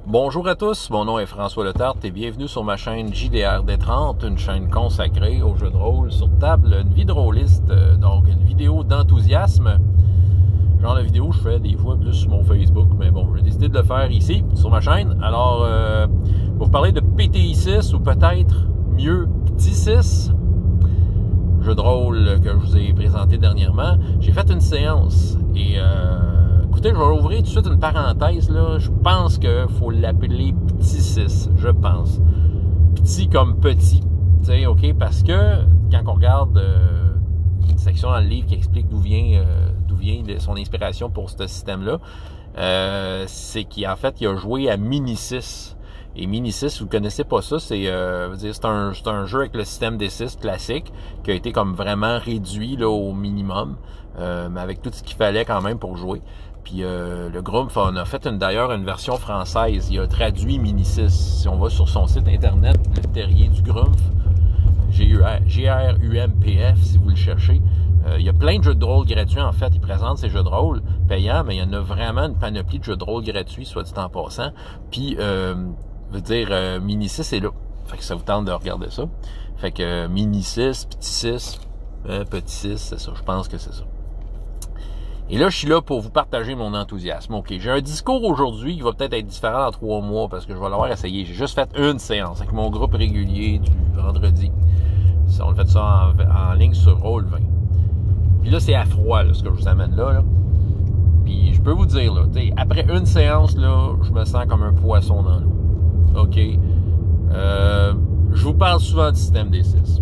Bonjour à tous, mon nom est François Letarte et bienvenue sur ma chaîne JDR D30, une chaîne consacrée aux jeux de rôle sur table, une vie de rôliste, donc une vidéo d'enthousiasme. Genre de vidéo, je fais des fois plus sur mon Facebook, mais bon, j'ai décidé de le faire ici, sur ma chaîne. Alors, je vais vous parler de PTI 6 ou peut-être mieux Petit 6, jeu de rôle que je vous ai présenté dernièrement. J'ai fait une séance et écoutez, je vais ouvrir tout de suite une parenthèse, là. Je pense qu'il faut l'appeler Petit 6, je pense. Petit comme petit, tu sais, OK? Parce que quand on regarde une section dans le livre qui explique d'où vient son inspiration pour ce système-là, c'est qu'en fait, il a joué à Mini 6. Et Mini 6, vous ne connaissez pas ça, c'est un jeu avec le système D6 classique qui a été comme vraiment réduit là, au minimum, mais avec tout ce qu'il fallait quand même pour jouer. Puis le groupe on a fait d'ailleurs une version française. Il a traduit Mini 6. Si on va sur son site internet, le terrier du Grumpf, G-R-U-M-P-F, si vous le cherchez. Il y a plein de jeux de rôle gratuits, en fait. Il présente ces jeux de rôle payants, mais il y en a vraiment une panoplie de jeux de rôle gratuits, soit dit en passant. Puis, Mini 6 est là. Fait que ça vous tente de regarder ça. Fait que Mini 6, Petit 6, Petit 6, c'est ça. Je pense que c'est ça. Et là, je suis là pour vous partager mon enthousiasme. OK, j'ai un discours aujourd'hui qui va peut-être être différent dans 3 mois parce que je vais l'avoir essayé. J'ai juste fait une séance avec mon groupe régulier du vendredi. On a fait ça en ligne sur Roll20. Puis là, c'est à froid, là, ce que je vous amène là. Puis je peux vous dire, là, après une séance, là, je me sens comme un poisson dans l'eau. OK? Je vous parle souvent du système D6.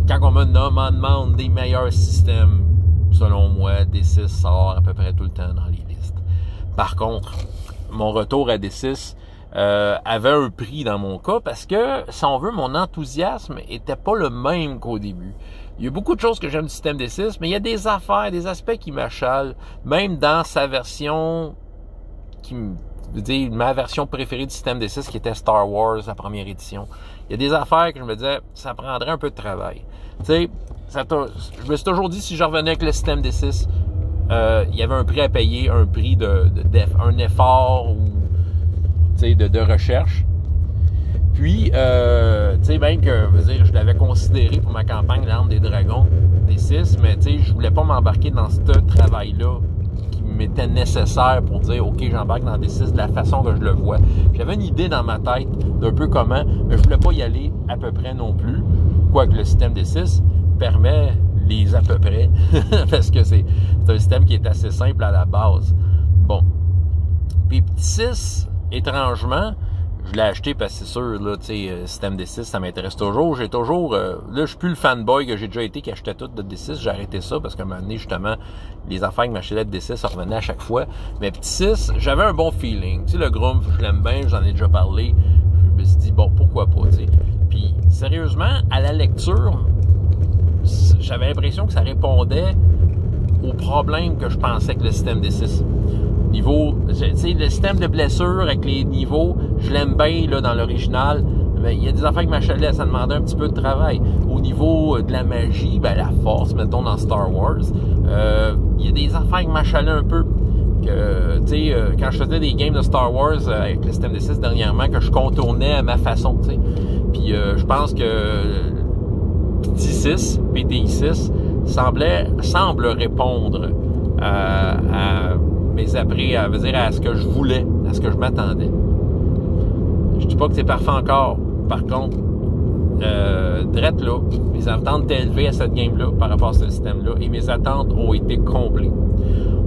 Quand on me demande des meilleurs systèmes, selon moi, D6 sort à peu près tout le temps dans les listes. Par contre, mon retour à D6 avait un prix dans mon cas parce que, si on veut, mon enthousiasme était pas le même qu'au début. Il y a beaucoup de choses que j'aime du système D6, mais il y a des affaires, des aspects qui m'achalent, même dans sa version ma version préférée du système D6 qui était Star Wars, la première édition. Il y a des affaires que je me disais, ça prendrait un peu de travail. Tu sais, je me suis toujours dit, si je revenais avec le système D6, il y avait un prix à payer, un prix un effort ou de recherche. Puis, tu sais, même que, je l'avais considéré pour ma campagne L'Arme des Dragons, D6, mais tu sais, je voulais pas m'embarquer dans ce travail-là qui m'était nécessaire pour dire, OK, j'embarque dans D6 de la façon que je le vois. J'avais une idée dans ma tête d'un peu comment, mais je voulais pas y aller à peu près non plus, quoique le système D6 permet les à peu près, parce que c'est un système qui est assez simple à la base. Bon. Puis Petit 6, étrangement, je l'ai acheté parce que c'est sûr, là, tu sais, système D6, ça m'intéresse toujours. J'ai toujours, là, je suis plus le fanboy que j'ai déjà été qui achetait tout de D6. J'ai arrêté ça parce qu'à un moment donné, justement, les affaires que m'achetaient de D6 revenaient à chaque fois. Mais Petit 6, j'avais un bon feeling. Tu sais, le Grumpf, je l'aime bien, j'en ai déjà parlé. Je me suis dit, bon, pourquoi pas, tu sais. Puis, sérieusement, à la lecture, j'avais l'impression que ça répondait aux problèmes que je pensais que le système D6. Niveau, tu sais, le système de blessure avec les niveaux, je l'aime bien là, dans l'original, mais il y a des affaires qui m'achalaient, ça demandait un petit peu de travail. Au niveau de la magie, ben la force, mettons, dans Star Wars, il y a des affaires qui m'achalaient un peu. Que, tu sais, quand je faisais des games de Star Wars avec le système D6 dernièrement, que je contournais à ma façon, tu sais. Puis je pense que Petit 6, PTI 6, semble répondre à ce que je voulais, à ce que je m'attendais. Je dis pas que c'est parfait encore. Par contre, drette là, mes attentes étaient élevées à cette game-là par rapport à ce système-là et mes attentes ont été comblées.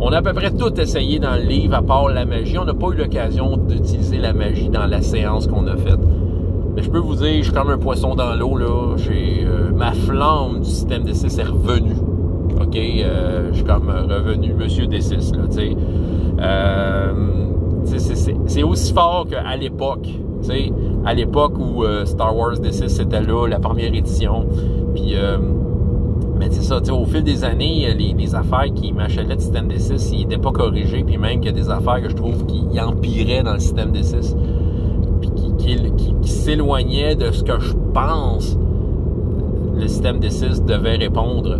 On a à peu près tout essayé dans le livre, à part la magie. On n'a pas eu l'occasion d'utiliser la magie dans la séance qu'on a faite. Mais je peux vous dire, je suis comme un poisson dans l'eau, là. Ma flamme du système D6 est revenue. OK, je suis comme revenu Monsieur D6, là, tu sais. C'est aussi fort qu'à l'époque, tu sais, à l'époque où Star Wars D6 c'était là, la première édition. Puis, mais c'est ça, tu sais, au fil des années, les affaires qui m'achalaient du système D6, ils n'étaient pas corrigés, puis même qu'il y a des affaires que je trouve qui empiraient dans le système D6, puis qui s'éloignaient de ce que je pense le système D6 devait répondre.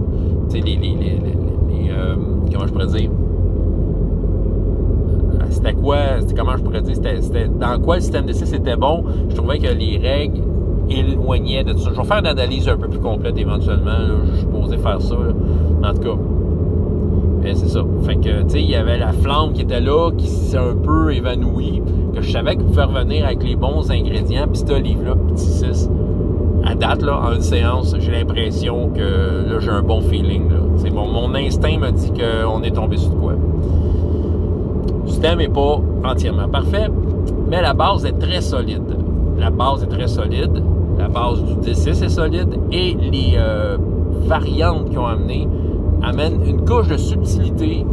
Tu sais, comment je pourrais dire, c'était quoi, comment je pourrais dire, c'était dans quoi le système D6 était bon. Je trouvais que les règles éloignaient de tout ça. Je vais faire une analyse un peu plus complète éventuellement, là. Je suis supposé faire ça, là. En tout cas. Mais c'est ça. Fait que, tu sais, il y avait la flamme qui était là, qui s'est un peu évanouie, que je savais qu'il pouvait revenir avec les bons ingrédients. Puis ce livre-là, petit 6, à date, là, en une séance, j'ai l'impression que là, j'ai un bon feeling, là. C'est mon instinct me dit qu'on est tombé sur de quoi. Le système n'est pas entièrement parfait, mais la base est très solide. La base est très solide. La base du D6 est solide. Et les variantes qu'ils ont amenées amènent une couche de subtilité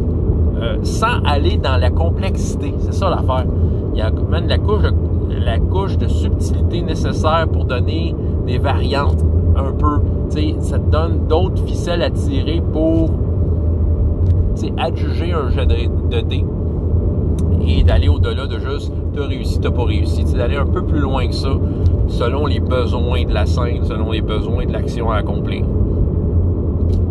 sans aller dans la complexité. C'est ça l'affaire. Il amène la couche de subtilité nécessaire pour donner des variantes un peu. Ça te donne d'autres ficelles à tirer pour adjuger un jeu de dés et d'aller au-delà de juste t'as réussi, t'as pas réussi. D'aller un peu plus loin que ça selon les besoins de la scène, selon les besoins de l'action à accomplir.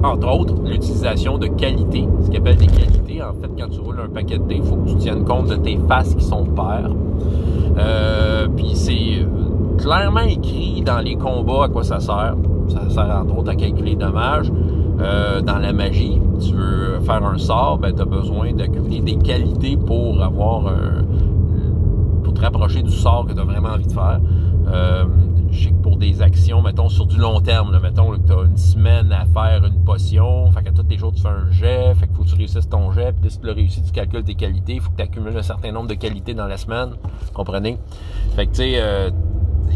Entre autres, l'utilisation de qualités, ce qu'on appelle des qualités. En fait, quand tu roules un paquet de dés, il faut que tu tiennes compte de tes faces qui sont paires. Puis c'est clairement écrit dans les combats à quoi ça sert. Ça sert entre autres à calculer les dommages. Dans la magie, tu veux faire un sort, ben tu as besoin d'accumuler des qualités pour pour te rapprocher du sort que tu as vraiment envie de faire. Je sais que pour des actions, mettons, sur du long terme, là, mettons que tu as une semaine à faire une potion, fait que tous les jours tu fais un jet, fait qu'il faut que tu réussisses ton jet, puis si tu l'as réussi, tu calcules tes qualités, il faut que tu accumules un certain nombre de qualités dans la semaine, comprenez? Fait que tu sais,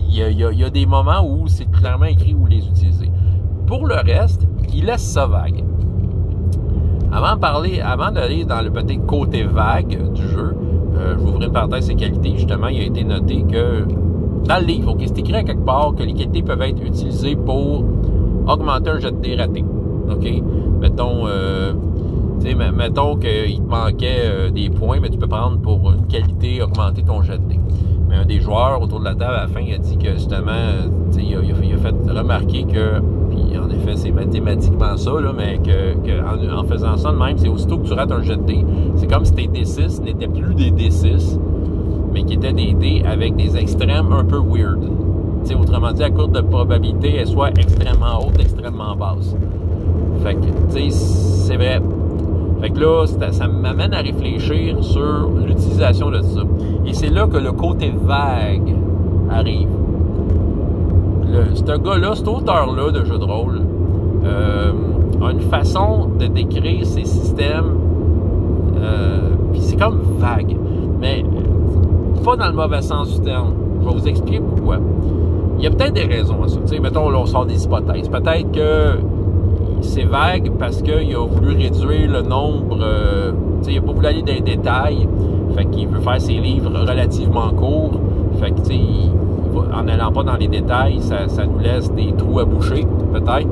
il y a des moments où c'est clairement écrit où les utiliser. Pour le reste, il laisse ça vague. Avant d'aller dans le peut-être côté vague du jeu, je vais ouvrir une parenthèse ses qualités, justement, il a été noté que dans le livre, c'est écrit à quelque part que les qualités peuvent être utilisées pour augmenter un jet de dés raté. OK? Mettons qu'il te manquait des points, mais tu peux prendre pour une qualité augmenter ton jet de dés. Mais un des joueurs autour de la table, à la fin, il a dit que justement, il a fait remarquer que, puis en effet, c'est mathématiquement ça, là, mais en faisant ça de même, c'est aussitôt que tu rates un jet de dés, c'est comme si tes D6 n'étaient plus des D6, mais qui étaient des dés avec des extrêmes un peu weird. T'sais, autrement dit, la courbe de probabilité est soit extrêmement haute, extrêmement basse. Fait que, tu sais, c'est vrai. Fait que là, ça m'amène à réfléchir sur l'utilisation de ça. Et c'est là que le côté vague arrive. Ce gars-là, cet auteur-là de jeu de rôle, a une façon de décrire ses systèmes, puis c'est comme vague. Mais pas dans le mauvais sens du terme. Je vais vous expliquer pourquoi. Il y a peut-être des raisons à ça. T'sais, mettons, là, on sort des hypothèses. Peut-être que c'est vague parce qu'il a voulu réduire le nombre... il n'a pas voulu aller dans les détails. Fait qu'il veut faire ses livres relativement courts. Fait que, en n'allant pas dans les détails, ça nous laisse des trous à boucher, peut-être.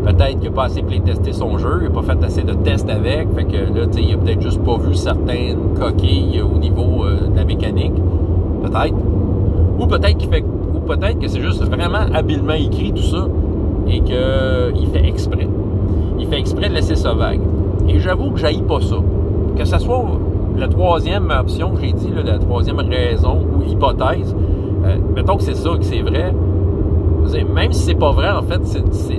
Peut-être qu'il n'a pas assez playtesté son jeu, il n'a pas fait assez de tests avec, fait que là, il n'a peut-être juste pas vu certaines coquilles au niveau de la mécanique. Peut-être. Ou peut-être que c'est juste vraiment habilement écrit tout ça et qu'il fait exprès. Il fait exprès de laisser ça vague. Et j'avoue que j'haïs pas ça. Que ce soit la troisième option que j'ai dit, là, la troisième raison ou hypothèse, mettons que c'est ça, que c'est vrai. Même si c'est pas vrai, en fait,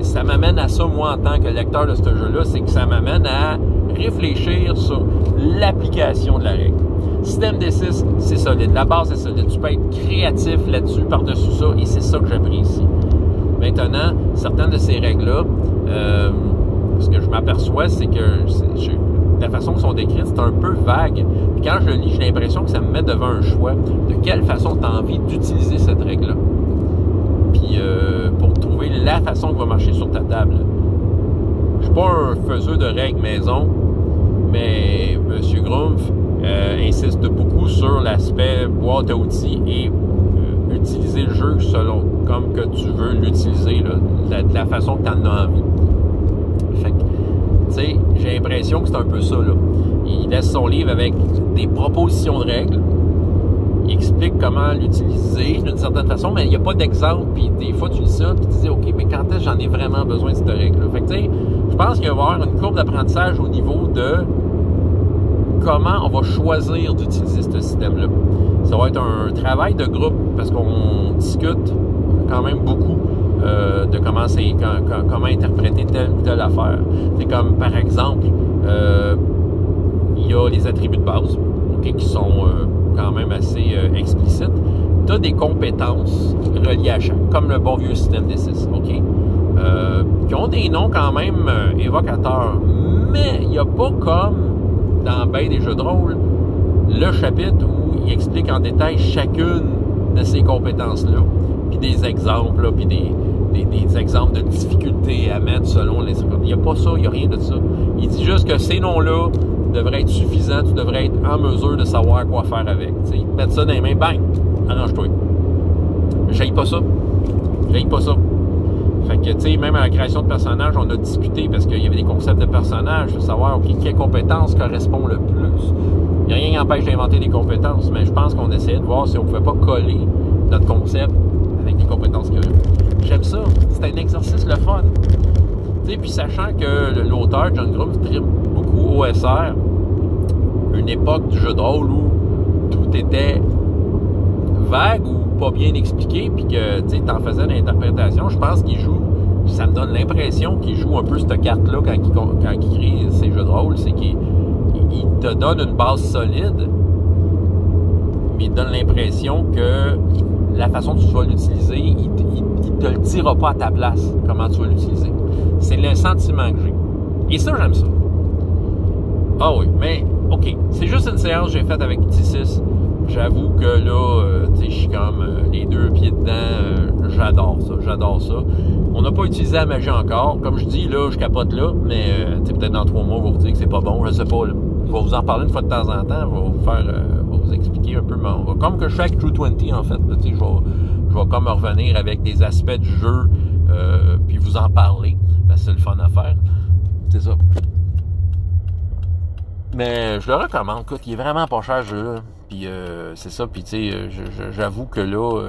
ça m'amène à ça, moi, en tant que lecteur de ce jeu-là, c'est que ça m'amène à réfléchir sur l'application de la règle. Système D6, c'est solide. La base est solide. Tu peux être créatif là-dessus, par-dessus ça, et c'est ça que j'apprécie. Maintenant, certaines de ces règles-là, ce que je m'aperçois, c'est que la façon qu'elles sont décrites, c'est un peu vague. Puis quand je le lis, j'ai l'impression que ça me met devant un choix de quelle façon tu as envie d'utiliser cette règle-là. Puis pour trouver la façon qui va marcher sur ta table. Je suis pas un faiseur de règles maison, mais M. Grumpf insiste beaucoup sur l'aspect boîte à outils et utiliser le jeu selon comme que tu veux l'utiliser, de la façon que tu en as envie. Fait que, tu sais, j'ai l'impression que c'est un peu ça, là. Il laisse son livre avec des propositions de règles. Il explique comment l'utiliser d'une certaine façon, mais il n'y a pas d'exemple. Puis des fois, tu lis ça, puis tu dis, OK, mais quand est-ce que j'en ai vraiment besoin de cette règle-là? Fait que, tu sais, je pense qu'il va y avoir une courbe d'apprentissage au niveau de comment on va choisir d'utiliser ce système-là. Ça va être un travail de groupe parce qu'on discute quand même beaucoup de comment interpréter telle ou telle affaire. C'est comme, par exemple, il y a les attributs de base, okay, qui sont quand même assez explicites. Tu as des compétences reliées à chaque, comme le bon vieux système D6, OK? Qui ont des noms quand même évocateurs, mais il n'y a pas comme dans bien des jeux de rôle le chapitre où il explique en détail chacune de ces compétences-là, puis des exemples, puis des exemples de difficultés à mettre selon les... Il n'y a pas ça, il n'y a rien de ça. Il dit juste que ces noms-là devraient être suffisants, tu devrais être en mesure de savoir quoi faire avec. T'sais, ils te mettent ça dans les mains, bang, arrange-toi. J'haïs pas ça. J'haïs pas ça. Fait que, tu sais, même à la création de personnages, on a discuté parce qu'il y avait des concepts de personnages, de savoir, OK, quelle compétence correspond le plus. Il n'y a rien qui empêche d'inventer des compétences, mais je pense qu'on essayait de voir si on ne pouvait pas coller notre concept avec les compétences qu'il y a. J'aime ça. C'est un exercice le fun. Tu sais, puis sachant que l'auteur, John Grooms, tripe beaucoup OSR, une époque du jeu de rôle où tout était vague ou pas bien expliqué, puis que tu en faisais l'interprétation, je pense qu'il joue, ça me donne l'impression qu'il joue un peu cette carte-là quand il crée ses jeux de rôle, c'est qu'il te donne une base solide, mais il te donne l'impression que la façon dont tu vas l'utiliser, il te le dira pas à ta place, comment tu vas l'utiliser. C'est le sentiment que j'ai. Et ça, j'aime ça. Ah oui, mais OK, c'est juste une séance que j'ai faite avec T6. J'avoue que là, je suis comme les deux pieds dedans, j'adore ça. On n'a pas utilisé la magie encore. Comme je dis, là, je capote là, mais peut-être dans 3 mois, on va vous dire que c'est pas bon, je sais pas. Là. Je vais vous en parler une fois de temps en temps, je vais vous faire, je vais vous expliquer un peu, comme que je fais avec True 20 en fait. Là, je vais comme revenir avec des aspects du jeu, puis vous en parler, parce que c'est le fun à faire. C'est ça. Mais je le recommande, écoute, il est vraiment pas cher ce jeu-là. Puis c'est ça, puis tu sais, j'avoue que là,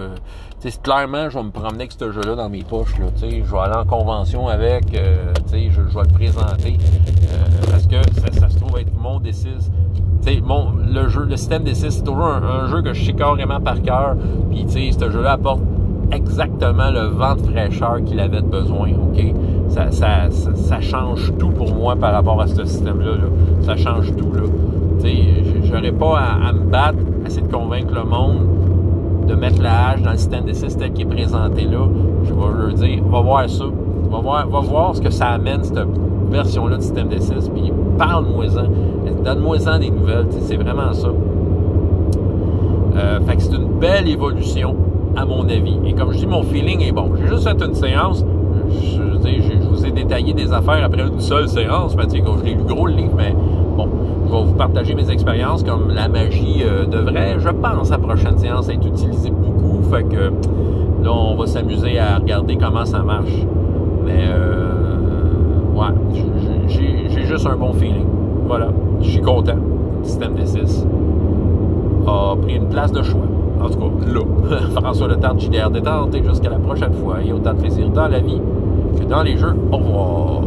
tu sais, clairement, je vais me promener avec ce jeu-là dans mes poches, là, tu sais, je vais aller en convention avec, tu sais, je vais le présenter, parce que ça se trouve être mon D6. Tu sais, le système D6, c'est toujours un jeu que je sais carrément par cœur, puis tu sais, ce jeu-là apporte exactement le vent de fraîcheur qu'il avait besoin, OK? Ça change tout pour moi par rapport à ce système-là, là. Ça change tout, là. Tu sais, j'aurais pas à me battre, à essayer de convaincre le monde de mettre la hache dans le système D6 tel qu'il est présenté là. Je vais leur dire, va voir ça. Va voir ce que ça amène, cette version-là du système D6, puis parle-moi-en. Donne-moi-en des nouvelles. C'est vraiment ça. Fait que c'est une belle évolution, à mon avis. Et comme je dis, mon feeling est bon. J'ai juste fait une séance. Je vous ai détaillé des affaires après une seule séance. Ben, je l'ai lu gros le livre, mais bon, je vais vous partager mes expériences comme la magie devrait, je pense, à la prochaine séance être utilisée beaucoup. Fait que là, on va s'amuser à regarder comment ça marche. Mais ouais, j'ai juste un bon feeling. Voilà, je suis content. Le système D6 a pris une place de choix. En tout cas, là, François Letarte, JDR Détente, et jusqu'à la prochaine fois. Et autant de plaisir dans la vie que dans les jeux. Au revoir.